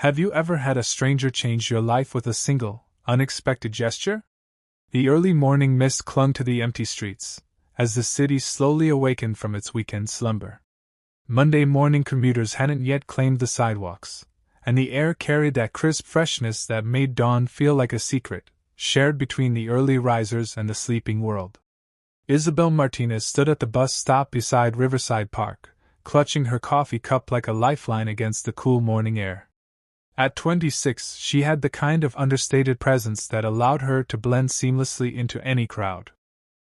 Have you ever had a stranger change your life with a single, unexpected gesture? The early morning mist clung to the empty streets, as the city slowly awakened from its weekend slumber. Monday morning commuters hadn't yet claimed the sidewalks, and the air carried that crisp freshness that made dawn feel like a secret, shared between the early risers and the sleeping world. Isabel Martinez stood at the bus stop beside Riverside Park, clutching her coffee cup like a lifeline against the cool morning air. At 26, she had the kind of understated presence that allowed her to blend seamlessly into any crowd.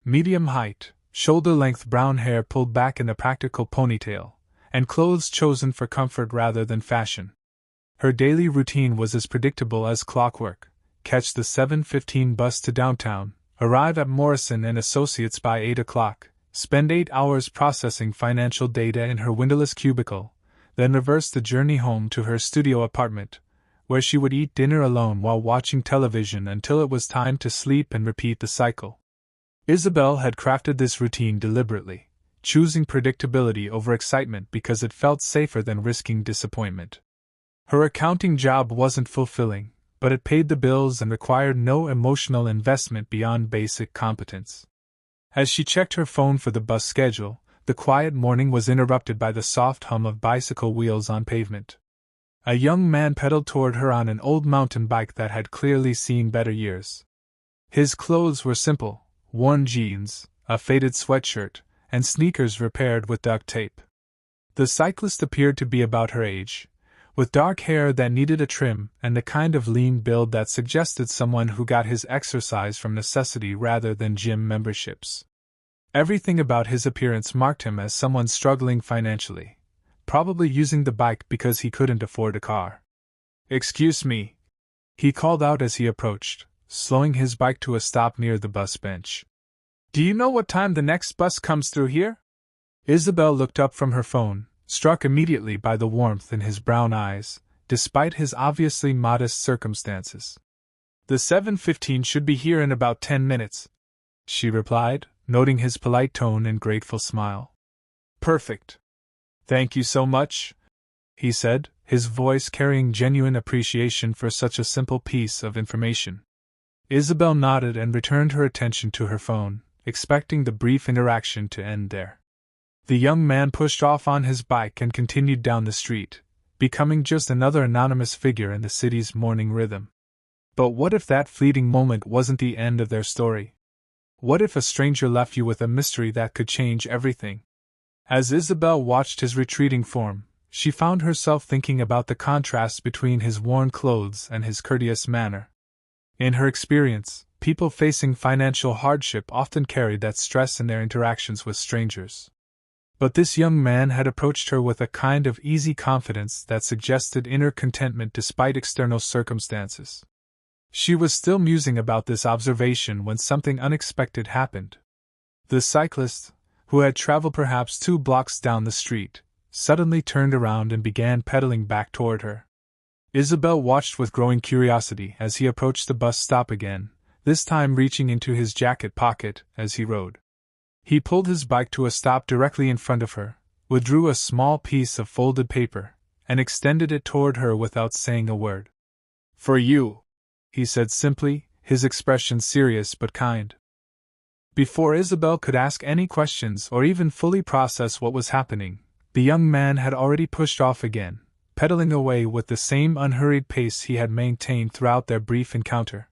Medium height, shoulder-length brown hair pulled back in a practical ponytail, and clothes chosen for comfort rather than fashion. Her daily routine was as predictable as clockwork: catch the 7:15 bus to downtown, arrive at Morrison & Associates by 8 o'clock, spend 8 hours processing financial data in her windowless cubicle, then reverse the journey home to her studio apartment, where she would eat dinner alone while watching television until it was time to sleep, and repeat the cycle. Isabel had crafted this routine deliberately, choosing predictability over excitement because it felt safer than risking disappointment. Her accounting job wasn't fulfilling, but it paid the bills and required no emotional investment beyond basic competence. As she checked her phone for the bus schedule, the quiet morning was interrupted by the soft hum of bicycle wheels on pavement. A young man pedaled toward her on an old mountain bike that had clearly seen better years. His clothes were simple: worn jeans, a faded sweatshirt, and sneakers repaired with duct tape. The cyclist appeared to be about her age, with dark hair that needed a trim and the kind of lean build that suggested someone who got his exercise from necessity rather than gym memberships. Everything about his appearance marked him as someone struggling financially, probably using the bike because he couldn't afford a car. "Excuse me," he called out as he approached, slowing his bike to a stop near the bus bench. "Do you know what time the next bus comes through here?" Isabel looked up from her phone, struck immediately by the warmth in his brown eyes, despite his obviously modest circumstances. "The 7:15 should be here in about 10 minutes, she replied, noting his polite tone and grateful smile. "Perfect. Thank you so much," he said, his voice carrying genuine appreciation for such a simple piece of information. Isabel nodded and returned her attention to her phone, expecting the brief interaction to end there. The young man pushed off on his bike and continued down the street, becoming just another anonymous figure in the city's morning rhythm. But what if that fleeting moment wasn't the end of their story? What if a stranger left you with a mystery that could change everything? As Isabel watched his retreating form, she found herself thinking about the contrast between his worn clothes and his courteous manner. In her experience, people facing financial hardship often carried that stress in their interactions with strangers. But this young man had approached her with a kind of easy confidence that suggested inner contentment despite external circumstances. She was still musing about this observation when something unexpected happened. The cyclist, who had traveled perhaps 2 blocks down the street, suddenly turned around and began pedaling back toward her. Isabel watched with growing curiosity as he approached the bus stop again, this time reaching into his jacket pocket as he rode. He pulled his bike to a stop directly in front of her, withdrew a small piece of folded paper, and extended it toward her without saying a word. "For you," he said simply, his expression serious but kind. Before Isabel could ask any questions or even fully process what was happening, the young man had already pushed off again, pedaling away with the same unhurried pace he had maintained throughout their brief encounter.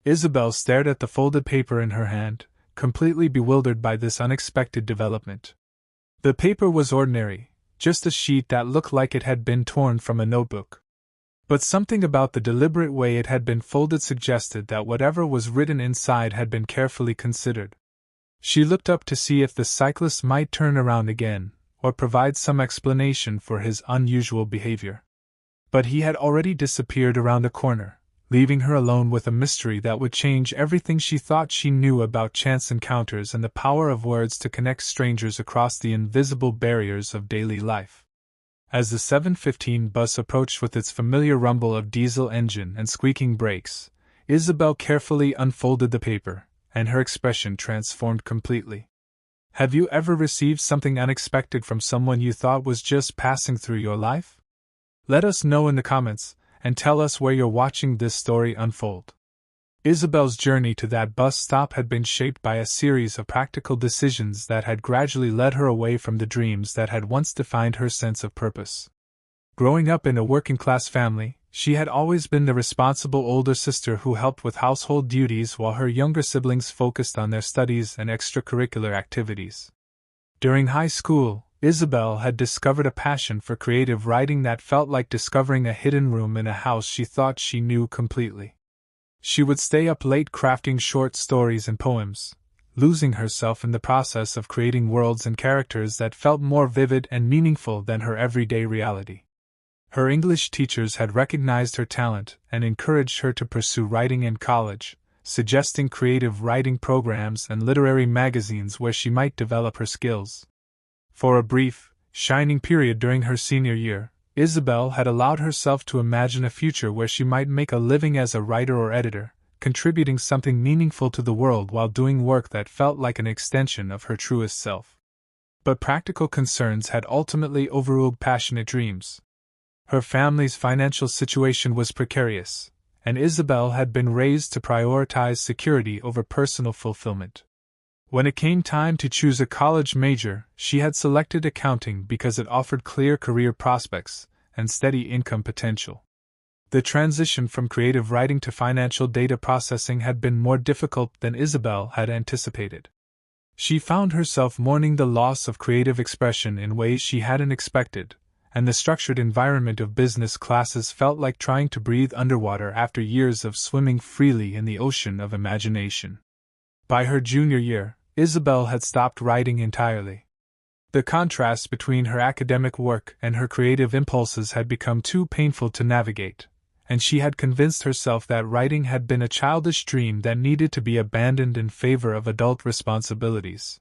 Isabel stared at the folded paper in her hand, completely bewildered by this unexpected development. The paper was ordinary, just a sheet that looked like it had been torn from a notebook. But something about the deliberate way it had been folded suggested that whatever was written inside had been carefully considered. She looked up to see if the cyclist might turn around again, or provide some explanation for his unusual behavior. But he had already disappeared around a corner, leaving her alone with a mystery that would change everything she thought she knew about chance encounters and the power of words to connect strangers across the invisible barriers of daily life. As the 7:15 bus approached with its familiar rumble of diesel engine and squeaking brakes, Isabel carefully unfolded the paper, and her expression transformed completely. Have you ever received something unexpected from someone you thought was just passing through your life? Let us know in the comments, and tell us where you're watching this story unfold. Isabel's journey to that bus stop had been shaped by a series of practical decisions that had gradually led her away from the dreams that had once defined her sense of purpose. Growing up in a working-class family, she had always been the responsible older sister who helped with household duties while her younger siblings focused on their studies and extracurricular activities. During high school, Isabel had discovered a passion for creative writing that felt like discovering a hidden room in a house she thought she knew completely. She would stay up late crafting short stories and poems, losing herself in the process of creating worlds and characters that felt more vivid and meaningful than her everyday reality. Her English teachers had recognized her talent and encouraged her to pursue writing in college, suggesting creative writing programs and literary magazines where she might develop her skills. For a brief, shining period during her senior year, Isabel had allowed herself to imagine a future where she might make a living as a writer or editor, contributing something meaningful to the world while doing work that felt like an extension of her truest self. But practical concerns had ultimately overruled passionate dreams. Her family's financial situation was precarious, and Isabel had been raised to prioritize security over personal fulfillment. When it came time to choose a college major, she had selected accounting because it offered clear career prospects and steady income potential. The transition from creative writing to financial data processing had been more difficult than Isabel had anticipated. She found herself mourning the loss of creative expression in ways she hadn't expected, and the structured environment of business classes felt like trying to breathe underwater after years of swimming freely in the ocean of imagination. By her junior year, Isabel had stopped writing entirely. The contrast between her academic work and her creative impulses had become too painful to navigate, and she had convinced herself that writing had been a childish dream that needed to be abandoned in favor of adult responsibilities.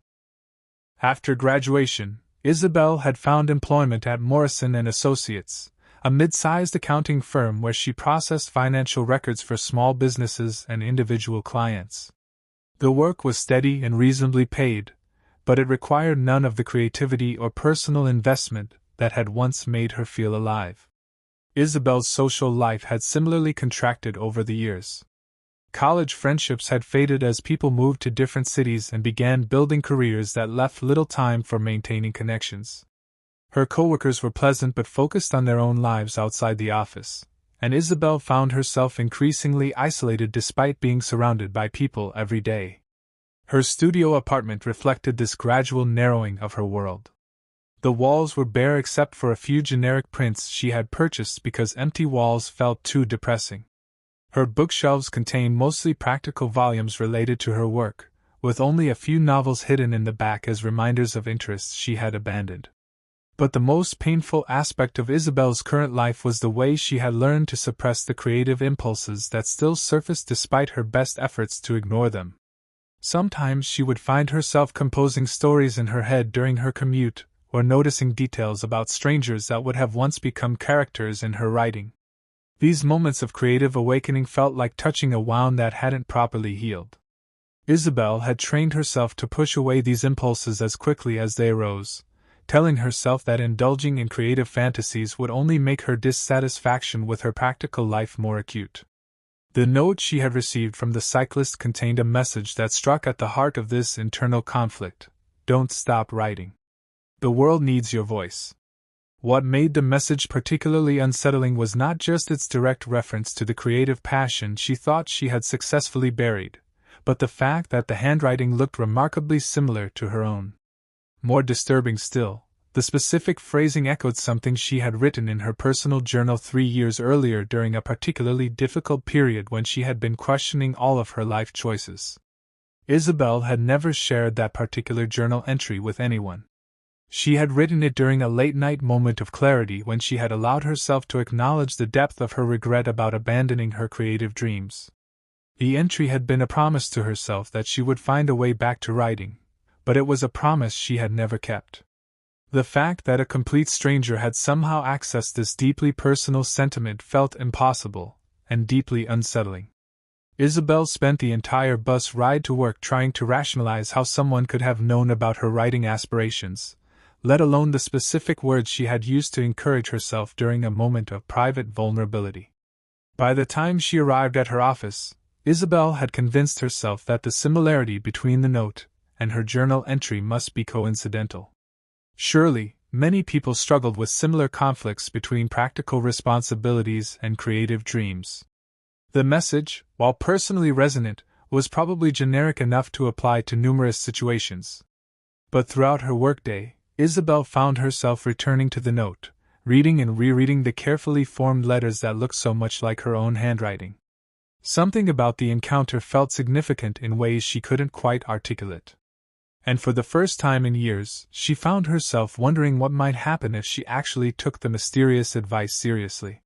After graduation, Isabel had found employment at Morrison & Associates, a mid-sized accounting firm where she processed financial records for small businesses and individual clients. The work was steady and reasonably paid, but it required none of the creativity or personal investment that had once made her feel alive. Isabel's social life had similarly contracted over the years. College friendships had faded as people moved to different cities and began building careers that left little time for maintaining connections. Her coworkers were pleasant but focused on their own lives outside the office, and Isabel found herself increasingly isolated despite being surrounded by people every day. Her studio apartment reflected this gradual narrowing of her world. The walls were bare except for a few generic prints she had purchased because empty walls felt too depressing. Her bookshelves contained mostly practical volumes related to her work, with only a few novels hidden in the back as reminders of interests she had abandoned. But the most painful aspect of Isabel's current life was the way she had learned to suppress the creative impulses that still surfaced despite her best efforts to ignore them. Sometimes she would find herself composing stories in her head during her commute, or noticing details about strangers that would have once become characters in her writing. These moments of creative awakening felt like touching a wound that hadn't properly healed. Isabel had trained herself to push away these impulses as quickly as they arose, telling herself that indulging in creative fantasies would only make her dissatisfaction with her practical life more acute. The note she had received from the cyclist contained a message that struck at the heart of this internal conflict: don't stop writing. The world needs your voice. What made the message particularly unsettling was not just its direct reference to the creative passion she thought she had successfully buried, but the fact that the handwriting looked remarkably similar to her own. More disturbing still, the specific phrasing echoed something she had written in her personal journal 3 years earlier during a particularly difficult period when she had been questioning all of her life choices. Isabel had never shared that particular journal entry with anyone. She had written it during a late-night moment of clarity when she had allowed herself to acknowledge the depth of her regret about abandoning her creative dreams. The entry had been a promise to herself that she would find a way back to writing, but it was a promise she had never kept. The fact that a complete stranger had somehow accessed this deeply personal sentiment felt impossible and deeply unsettling. Isabel spent the entire bus ride to work trying to rationalize how someone could have known about her writing aspirations, let alone the specific words she had used to encourage herself during a moment of private vulnerability. By the time she arrived at her office, Isabel had convinced herself that the similarity between the note and her journal entry must be coincidental. Surely, many people struggled with similar conflicts between practical responsibilities and creative dreams. The message, while personally resonant, was probably generic enough to apply to numerous situations. But throughout her workday, Isabel found herself returning to the note, reading and rereading the carefully formed letters that looked so much like her own handwriting. Something about the encounter felt significant in ways she couldn't quite articulate. And for the first time in years, she found herself wondering what might happen if she actually took the mysterious advice seriously.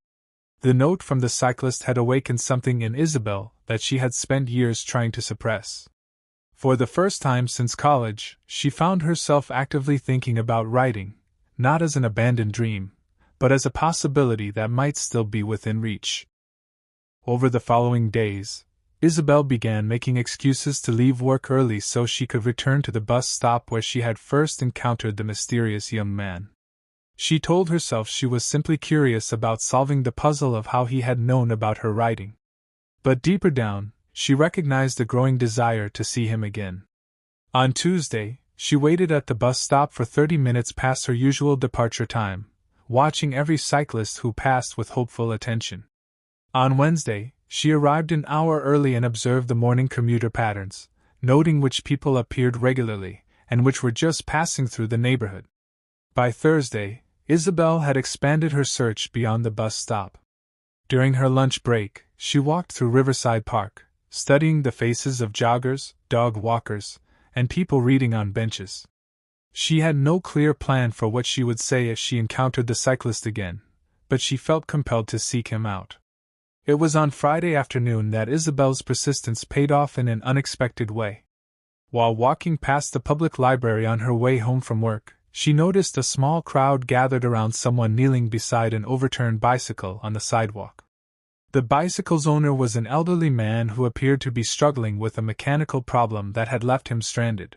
The note from the cyclist had awakened something in Isabel that she had spent years trying to suppress. For the first time since college, she found herself actively thinking about writing, not as an abandoned dream, but as a possibility that might still be within reach. Over the following days, Isabel began making excuses to leave work early so she could return to the bus stop where she had first encountered the mysterious young man. She told herself she was simply curious about solving the puzzle of how he had known about her writing. But deeper down, she recognized a growing desire to see him again. On Tuesday, she waited at the bus stop for 30 minutes past her usual departure time, watching every cyclist who passed with hopeful attention. On Wednesday, she arrived an hour early and observed the morning commuter patterns, noting which people appeared regularly and which were just passing through the neighborhood. By Thursday, Isabel had expanded her search beyond the bus stop. During her lunch break, she walked through Riverside Park, studying the faces of joggers, dog walkers, and people reading on benches. She had no clear plan for what she would say if she encountered the cyclist again, but she felt compelled to seek him out. It was on Friday afternoon that Isabel's persistence paid off in an unexpected way. While walking past the public library on her way home from work, she noticed a small crowd gathered around someone kneeling beside an overturned bicycle on the sidewalk. The bicycle's owner was an elderly man who appeared to be struggling with a mechanical problem that had left him stranded.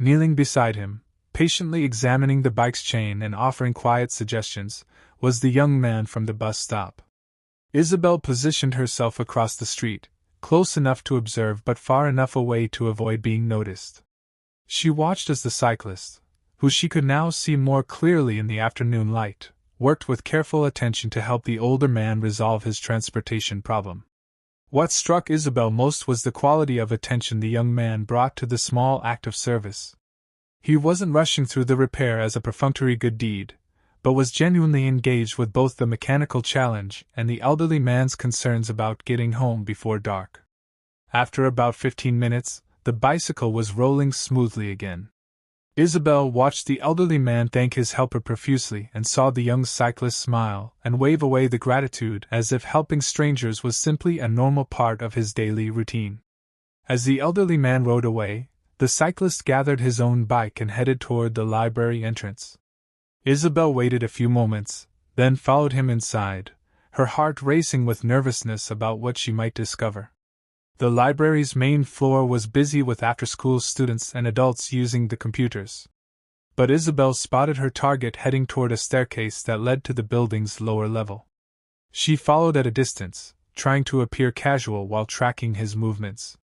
Kneeling beside him, patiently examining the bike's chain and offering quiet suggestions, was the young man from the bus stop. Isabel positioned herself across the street, close enough to observe but far enough away to avoid being noticed. She watched as the cyclist, who she could now see more clearly in the afternoon light, worked with careful attention to help the older man resolve his transportation problem. What struck Isabel most was the quality of attention the young man brought to the small act of service. He wasn't rushing through the repair as a perfunctory good deed, but was genuinely engaged with both the mechanical challenge and the elderly man's concerns about getting home before dark. After about 15 minutes, the bicycle was rolling smoothly again. Isabel watched the elderly man thank his helper profusely and saw the young cyclist smile and wave away the gratitude as if helping strangers was simply a normal part of his daily routine. As the elderly man rode away, the cyclist gathered his own bike and headed toward the library entrance. Isabel waited a few moments, then followed him inside, her heart racing with nervousness about what she might discover. The library's main floor was busy with after-school students and adults using the computers. But Isabel spotted her target heading toward a staircase that led to the building's lower level. She followed at a distance, trying to appear casual while tracking his movements.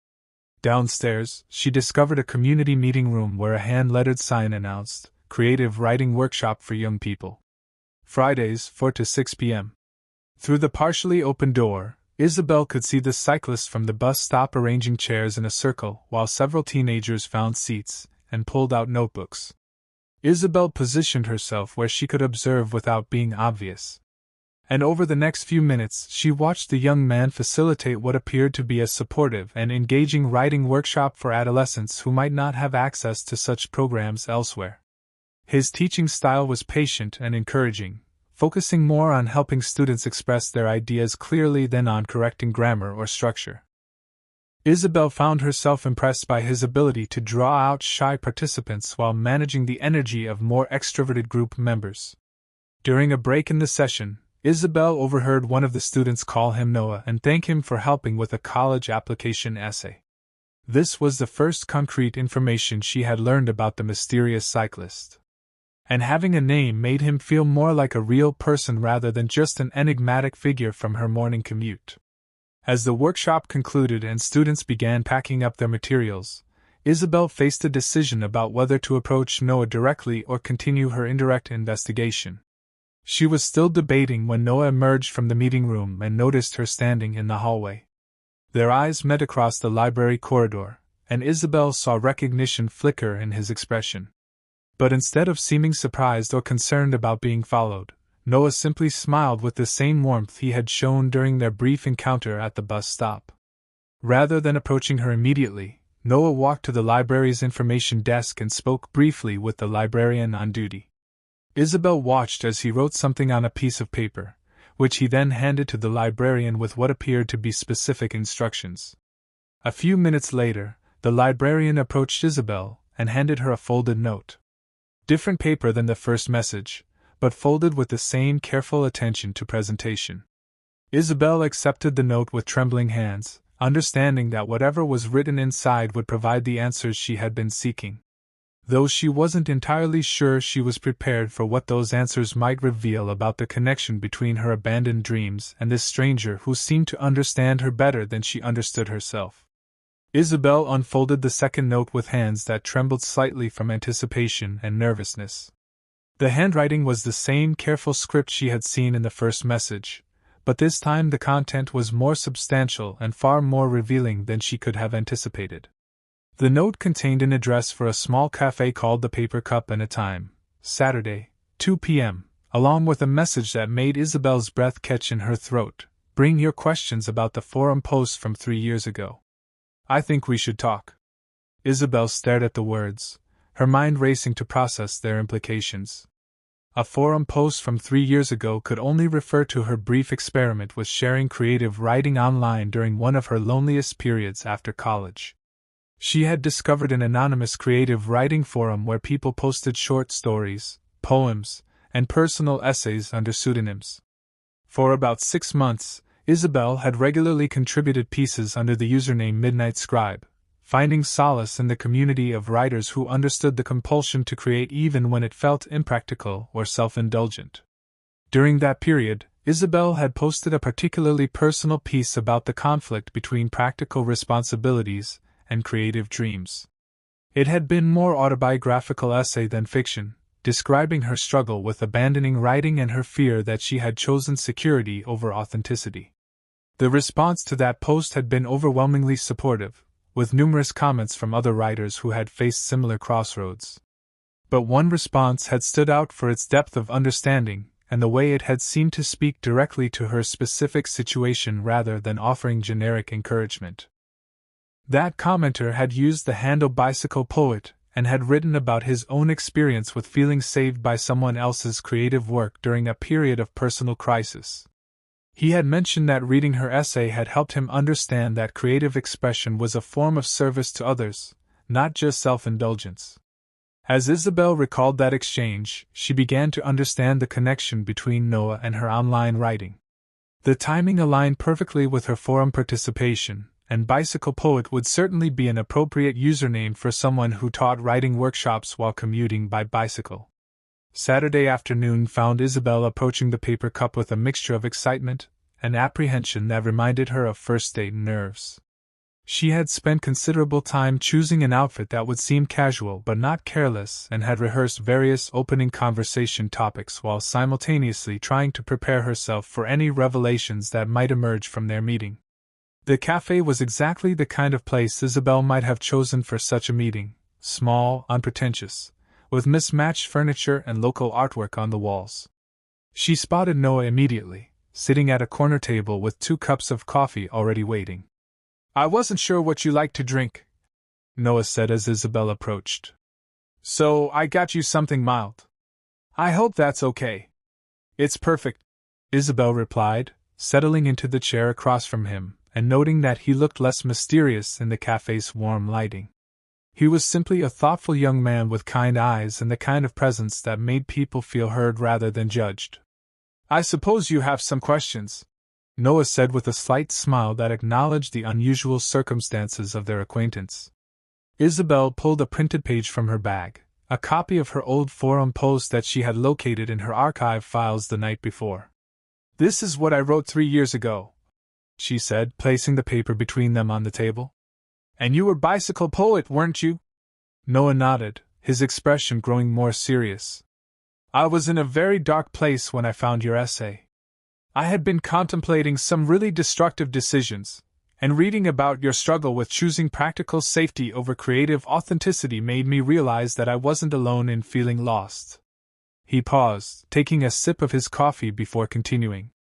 Downstairs, she discovered a community meeting room where a hand-lettered sign announced, "Creative Writing Workshop for Young People. Fridays, 4 to 6 p.m. Through the partially open door, Isabel could see the cyclists from the bus stop arranging chairs in a circle while several teenagers found seats and pulled out notebooks. Isabel positioned herself where she could observe without being obvious. And over the next few minutes she watched the young man facilitate what appeared to be a supportive and engaging writing workshop for adolescents who might not have access to such programs elsewhere. His teaching style was patient and encouraging, focusing more on helping students express their ideas clearly than on correcting grammar or structure. Isabel found herself impressed by his ability to draw out shy participants while managing the energy of more extroverted group members. During a break in the session, Isabel overheard one of the students call him Noah and thank him for helping with a college application essay. This was the first concrete information she had learned about the mysterious cyclist. and having a name made him feel more like a real person rather than just an enigmatic figure from her morning commute. As the workshop concluded and students began packing up their materials, Isabel faced a decision about whether to approach Noah directly or continue her indirect investigation. She was still debating when Noah emerged from the meeting room and noticed her standing in the hallway. Their eyes met across the library corridor, and Isabel saw recognition flicker in his expression. But instead of seeming surprised or concerned about being followed, Noah simply smiled with the same warmth he had shown during their brief encounter at the bus stop. Rather than approaching her immediately, Noah walked to the library's information desk and spoke briefly with the librarian on duty. Isabel watched as he wrote something on a piece of paper, which he then handed to the librarian with what appeared to be specific instructions. A few minutes later, the librarian approached Isabel and handed her a folded note. Different paper than the first message, but folded with the same careful attention to presentation. Isabel accepted the note with trembling hands, understanding that whatever was written inside would provide the answers she had been seeking. Though she wasn't entirely sure she was prepared for what those answers might reveal about the connection between her abandoned dreams and this stranger who seemed to understand her better than she understood herself. Isabel unfolded the second note with hands that trembled slightly from anticipation and nervousness. The handwriting was the same careful script she had seen in the first message, but this time the content was more substantial and far more revealing than she could have anticipated. The note contained an address for a small cafe called the Paper Cup and a time, Saturday, 2 p.m., along with a message that made Isabel's breath catch in her throat. Bring your questions about the forum posts from 3 years ago. I think we should talk. Isabel stared at the words, her mind racing to process their implications. A forum post from 3 years ago could only refer to her brief experiment with sharing creative writing online during one of her loneliest periods after college. She had discovered an anonymous creative writing forum where people posted short stories, poems, and personal essays under pseudonyms. For about 6 months, Isabel had regularly contributed pieces under the username Midnight Scribe, finding solace in the community of writers who understood the compulsion to create even when it felt impractical or self-indulgent. During that period, Isabel had posted a particularly personal piece about the conflict between practical responsibilities and creative dreams. It had been more autobiographical essay than fiction, describing her struggle with abandoning writing and her fear that she had chosen security over authenticity. The response to that post had been overwhelmingly supportive, with numerous comments from other writers who had faced similar crossroads. But one response had stood out for its depth of understanding and the way it had seemed to speak directly to her specific situation rather than offering generic encouragement. That commenter had used the handle Bicycle Poet and had written about his own experience with feeling saved by someone else's creative work during a period of personal crisis. He had mentioned that reading her essay had helped him understand that creative expression was a form of service to others, not just self-indulgence. As Isabel recalled that exchange, she began to understand the connection between Noah and her online writing. The timing aligned perfectly with her forum participation, and Bicycle Poet would certainly be an appropriate username for someone who taught writing workshops while commuting by bicycle. Saturday afternoon found Isabel approaching the Paper Cup with a mixture of excitement and apprehension that reminded her of first-date nerves. She had spent considerable time choosing an outfit that would seem casual but not careless and had rehearsed various opening conversation topics while simultaneously trying to prepare herself for any revelations that might emerge from their meeting. The cafe was exactly the kind of place Isabel might have chosen for such a meeting, small, unpretentious, with mismatched furniture and local artwork on the walls. She spotted Noah immediately, sitting at a corner table with 2 cups of coffee already waiting. I wasn't sure what you like to drink, Noah said as Isabel approached. So I got you something mild. I hope that's okay. It's perfect, Isabel replied, settling into the chair across from him, and noting that he looked less mysterious in the cafe's warm lighting. He was simply a thoughtful young man with kind eyes and the kind of presence that made people feel heard rather than judged. I suppose you have some questions, Noah said with a slight smile that acknowledged the unusual circumstances of their acquaintance. Isabel pulled a printed page from her bag, a copy of her old forum post that she had located in her archive files the night before. "This is what I wrote 3 years ago," she said, placing the paper between them on the table. "And you were bicycle poet, weren't you?" Noah nodded, his expression growing more serious. "I was in a very dark place when I found your essay. I had been contemplating some really destructive decisions, and reading about your struggle with choosing practical safety over creative authenticity made me realize that I wasn't alone in feeling lost." He paused, taking a sip of his coffee before continuing.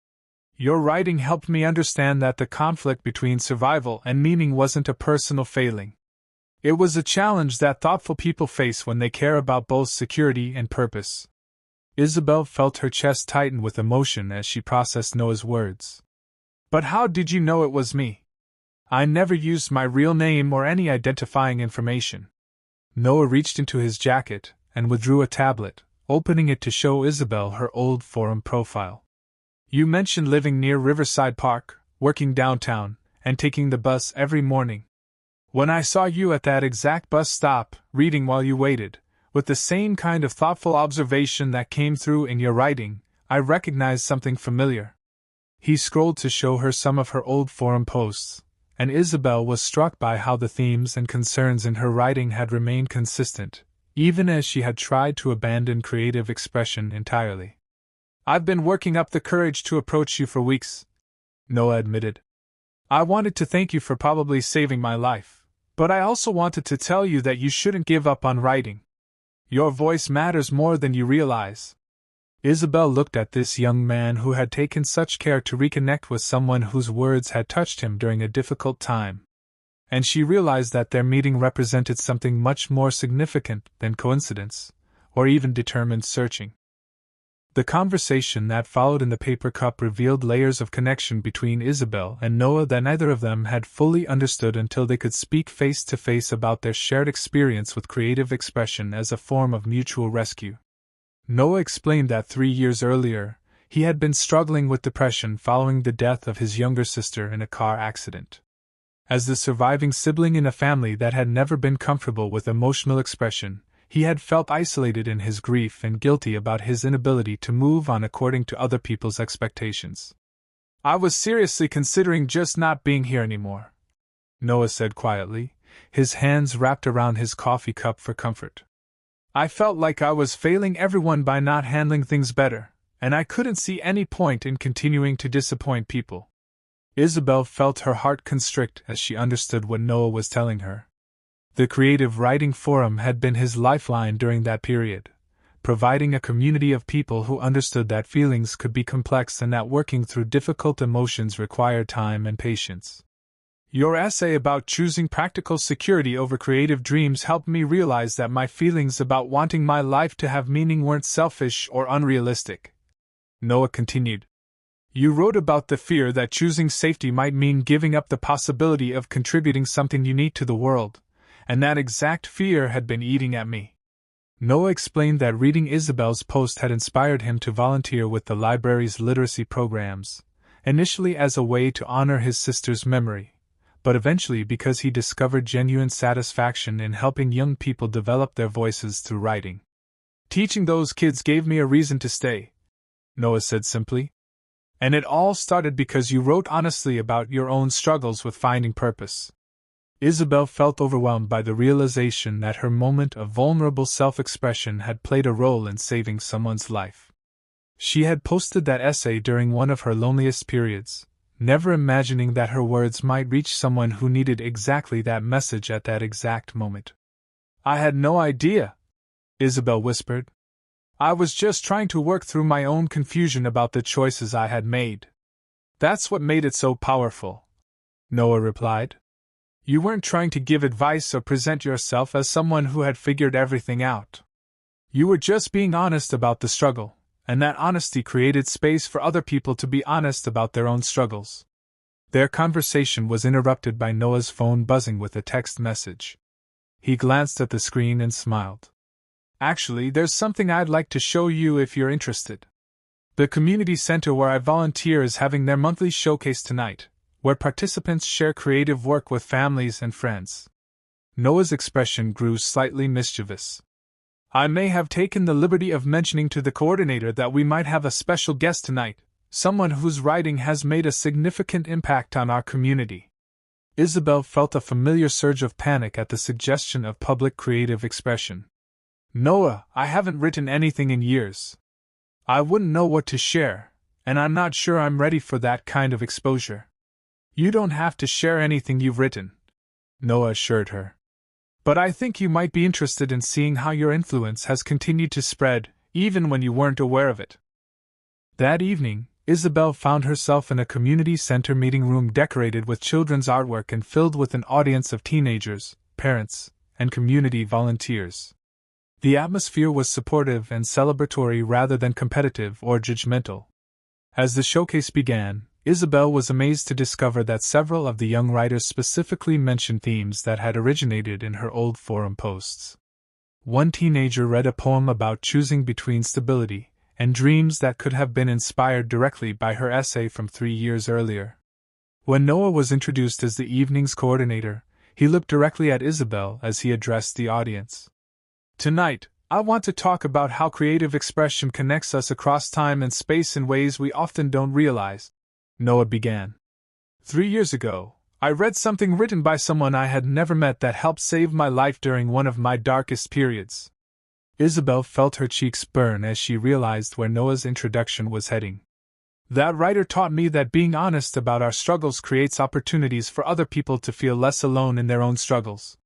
"Your writing helped me understand that the conflict between survival and meaning wasn't a personal failing. It was a challenge that thoughtful people face when they care about both security and purpose." Isabel felt her chest tighten with emotion as she processed Noah's words. "But how did you know it was me? I never used my real name or any identifying information." Noah reached into his jacket and withdrew a tablet, opening it to show Isabel her old forum profile. "You mentioned living near Riverside Park, working downtown, and taking the bus every morning. When I saw you at that exact bus stop, reading while you waited, with the same kind of thoughtful observation that came through in your writing, I recognized something familiar." He scrolled to show her some of her old forum posts, and Isabel was struck by how the themes and concerns in her writing had remained consistent, even as she had tried to abandon creative expression entirely. "I've been working up the courage to approach you for weeks," Noah admitted. "I wanted to thank you for probably saving my life, but I also wanted to tell you that you shouldn't give up on writing. Your voice matters more than you realize." Isabel looked at this young man who had taken such care to reconnect with someone whose words had touched him during a difficult time. And she realized that their meeting represented something much more significant than coincidence, or even determined searching. The conversation that followed in the paper cup revealed layers of connection between Isabel and Noah that neither of them had fully understood until they could speak face to face about their shared experience with creative expression as a form of mutual rescue. Noah explained that 3 years earlier, he had been struggling with depression following the death of his younger sister in a car accident. As the surviving sibling in a family that had never been comfortable with emotional expression, he had felt isolated in his grief and guilty about his inability to move on according to other people's expectations. "I was seriously considering just not being here anymore," Noah said quietly, his hands wrapped around his coffee cup for comfort. "I felt like I was failing everyone by not handling things better, and I couldn't see any point in continuing to disappoint people." Isabel felt her heart constrict as she understood what Noah was telling her. The Creative Writing Forum had been his lifeline during that period, providing a community of people who understood that feelings could be complex and that working through difficult emotions required time and patience. "Your essay about choosing practical security over creative dreams helped me realize that my feelings about wanting my life to have meaning weren't selfish or unrealistic," Noah continued. "You wrote about the fear that choosing safety might mean giving up the possibility of contributing something unique to the world, and that exact fear had been eating at me." Noah explained that reading Isabel's post had inspired him to volunteer with the library's literacy programs, initially as a way to honor his sister's memory, but eventually because he discovered genuine satisfaction in helping young people develop their voices through writing. "Teaching those kids gave me a reason to stay," Noah said simply. "And it all started because you wrote honestly about your own struggles with finding purpose." Isabel felt overwhelmed by the realization that her moment of vulnerable self-expression had played a role in saving someone's life. She had posted that essay during one of her loneliest periods, never imagining that her words might reach someone who needed exactly that message at that exact moment. "I had no idea," Isabel whispered. "I was just trying to work through my own confusion about the choices I had made." "That's what made it so powerful," Noah replied. "You weren't trying to give advice or present yourself as someone who had figured everything out. You were just being honest about the struggle, and that honesty created space for other people to be honest about their own struggles." Their conversation was interrupted by Noah's phone buzzing with a text message. He glanced at the screen and smiled. "Actually, there's something I'd like to show you if you're interested. The community center where I volunteer is having their monthly showcase tonight, where participants share creative work with families and friends." Noah's expression grew slightly mischievous. I may have taken the liberty of mentioning to the coordinator that we might have a special guest tonight, someone whose writing has made a significant impact on our community. Isabel felt a familiar surge of panic at the suggestion of public creative expression. Noah, I haven't written anything in years. I wouldn't know what to share, and I'm not sure I'm ready for that kind of exposure. You don't have to share anything you've written, Noah assured her. But I think you might be interested in seeing how your influence has continued to spread, even when you weren't aware of it. That evening, Isabel found herself in a community center meeting room decorated with children's artwork and filled with an audience of teenagers, parents, and community volunteers. The atmosphere was supportive and celebratory rather than competitive or judgmental. As the showcase began, Isabel was amazed to discover that several of the young writers specifically mentioned themes that had originated in her old forum posts. One teenager read a poem about choosing between stability and dreams that could have been inspired directly by her essay from 3 years earlier. When Noah was introduced as the evening's coordinator, he looked directly at Isabel as he addressed the audience. Tonight, I want to talk about how creative expression connects us across time and space in ways we often don't realize, Noah began. 3 years ago, I read something written by someone I had never met that helped save my life during one of my darkest periods. Isabel felt her cheeks burn as she realized where Noah's introduction was heading. That writer taught me that being honest about our struggles creates opportunities for other people to feel less alone in their own struggles.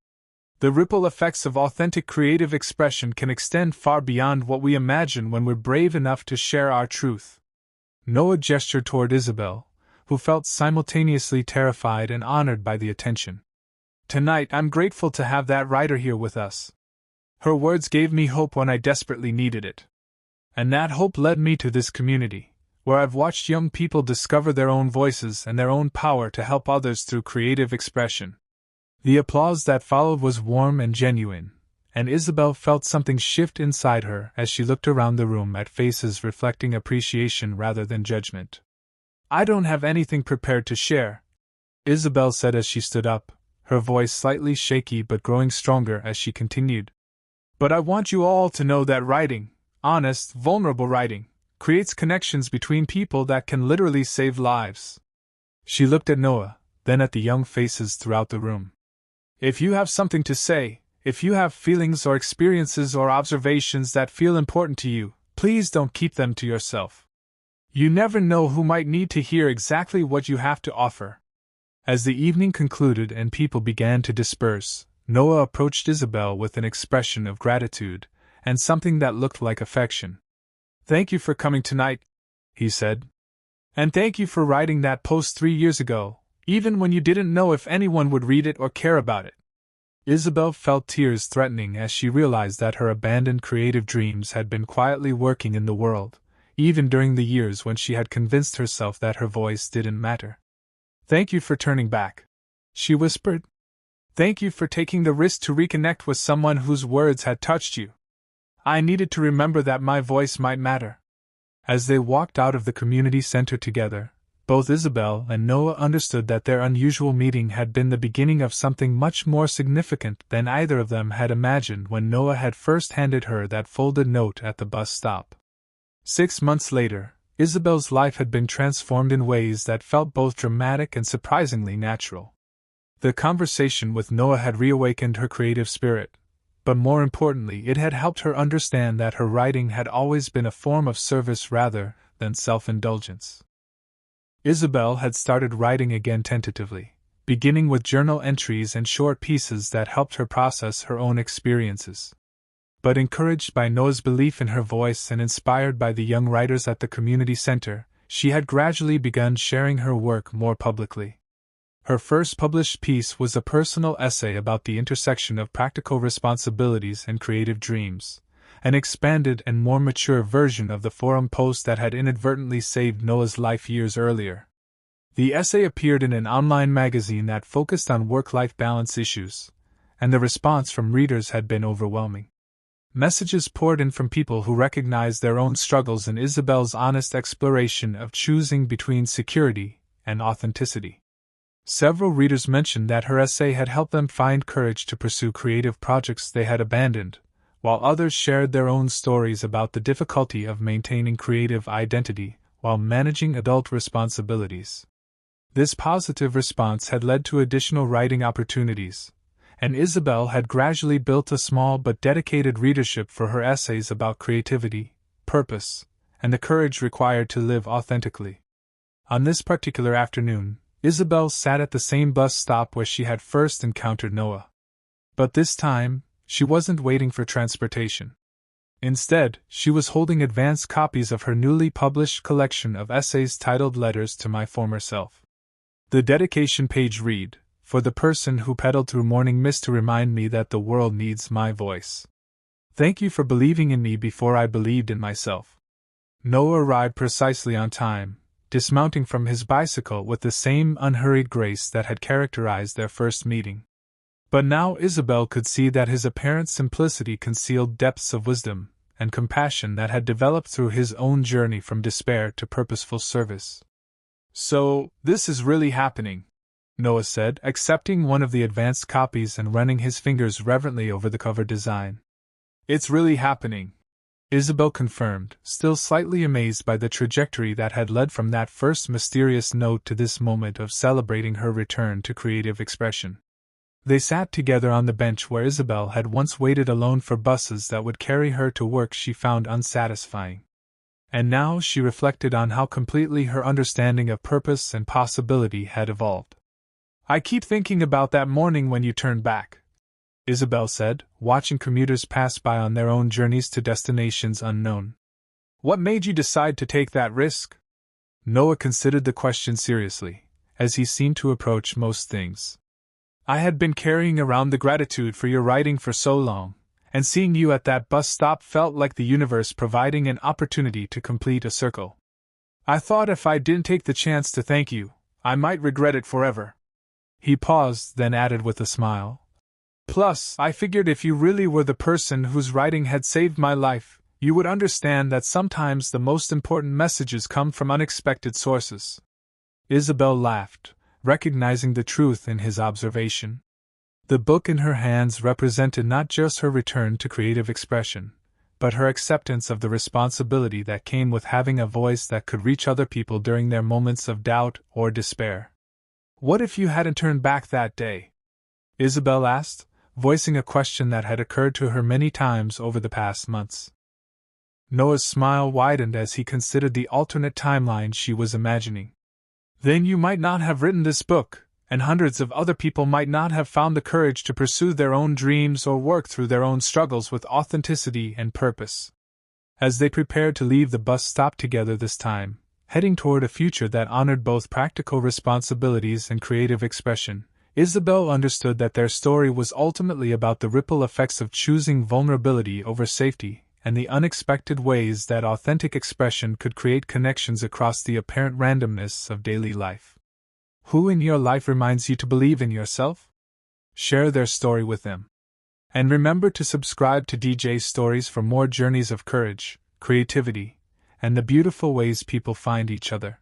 The ripple effects of authentic creative expression can extend far beyond what we imagine when we're brave enough to share our truth. Noah gestured toward Isabel, who felt simultaneously terrified and honored by the attention. Tonight, I'm grateful to have that writer here with us. Her words gave me hope when I desperately needed it. And that hope led me to this community, where I've watched young people discover their own voices and their own power to help others through creative expression. The applause that followed was warm and genuine, and Isabel felt something shift inside her as she looked around the room at faces reflecting appreciation rather than judgment. I don't have anything prepared to share, Isabel said as she stood up, her voice slightly shaky but growing stronger as she continued. But I want you all to know that writing, honest, vulnerable writing, creates connections between people that can literally save lives. She looked at Noah, then at the young faces throughout the room. If you have something to say, if you have feelings or experiences or observations that feel important to you, please don't keep them to yourself. You never know who might need to hear exactly what you have to offer. As the evening concluded and people began to disperse, Noah approached Isabel with an expression of gratitude and something that looked like affection. Thank you for coming tonight, he said. And thank you for writing that post 3 years ago, even when you didn't know if anyone would read it or care about it. Isabel felt tears threatening as she realized that her abandoned creative dreams had been quietly working in the world, even during the years when she had convinced herself that her voice didn't matter. Thank you for turning back, she whispered. Thank you for taking the risk to reconnect with someone whose words had touched you. I needed to remember that my voice might matter. As they walked out of the community center together, both Isabel and Noah understood that their unusual meeting had been the beginning of something much more significant than either of them had imagined when Noah had first handed her that folded note at the bus stop. 6 months later, Isabel's life had been transformed in ways that felt both dramatic and surprisingly natural. The conversation with Noah had reawakened her creative spirit, but more importantly, it had helped her understand that her writing had always been a form of service rather than self-indulgence. Isabel had started writing again tentatively, beginning with journal entries and short pieces that helped her process her own experiences. But encouraged by Noah's belief in her voice and inspired by the young writers at the community center, she had gradually begun sharing her work more publicly. Her first published piece was a personal essay about the intersection of practical responsibilities and creative dreams, an expanded and more mature version of the forum post that had inadvertently saved Noah's life years earlier. The essay appeared in an online magazine that focused on work-life balance issues, and the response from readers had been overwhelming. Messages poured in from people who recognized their own struggles in Isabel's honest exploration of choosing between security and authenticity. Several readers mentioned that her essay had helped them find courage to pursue creative projects they had abandoned, while others shared their own stories about the difficulty of maintaining creative identity while managing adult responsibilities. This positive response had led to additional writing opportunities, and Isabel had gradually built a small but dedicated readership for her essays about creativity, purpose, and the courage required to live authentically. On this particular afternoon, Isabel sat at the same bus stop where she had first encountered Noah. But this time, she wasn't waiting for transportation. Instead, she was holding advanced copies of her newly published collection of essays titled Letters to My Former Self. The dedication page read, "For the person who pedaled through morning mist to remind me that the world needs my voice. Thank you for believing in me before I believed in myself." Noah arrived precisely on time, dismounting from his bicycle with the same unhurried grace that had characterized their first meeting. But now Isabel could see that his apparent simplicity concealed depths of wisdom and compassion that had developed through his own journey from despair to purposeful service. "So, this is really happening," Noah said, accepting one of the advanced copies and running his fingers reverently over the cover design. "It's really happening," Isabel confirmed, still slightly amazed by the trajectory that had led from that first mysterious note to this moment of celebrating her return to creative expression. They sat together on the bench where Isabel had once waited alone for buses that would carry her to work she found unsatisfying. And now she reflected on how completely her understanding of purpose and possibility had evolved. "I keep thinking about that morning when you turned back," Isabel said, watching commuters pass by on their own journeys to destinations unknown. "What made you decide to take that risk?" Noah considered the question seriously, as he seemed to approach most things. "I had been carrying around the gratitude for your writing for so long, and seeing you at that bus stop felt like the universe providing an opportunity to complete a circle. I thought if I didn't take the chance to thank you, I might regret it forever." He paused, then added with a smile, "Plus, I figured if you really were the person whose writing had saved my life, you would understand that sometimes the most important messages come from unexpected sources." Isabel laughed, recognizing the truth in his observation. The book in her hands represented not just her return to creative expression, but her acceptance of the responsibility that came with having a voice that could reach other people during their moments of doubt or despair. "What if you hadn't turned back that day?" Isabel asked, voicing a question that had occurred to her many times over the past months. Noah's smile widened as he considered the alternate timeline she was imagining. "Then you might not have written this book, and hundreds of other people might not have found the courage to pursue their own dreams or work through their own struggles with authenticity and purpose." As they prepared to leave the bus stop together this time, heading toward a future that honored both practical responsibilities and creative expression, Isabel understood that their story was ultimately about the ripple effects of choosing vulnerability over safety, and the unexpected ways that authentic expression could create connections across the apparent randomness of daily life. Who in your life reminds you to believe in yourself? Share their story with them. And remember to subscribe to DJ Stories for more journeys of courage, creativity, and the beautiful ways people find each other.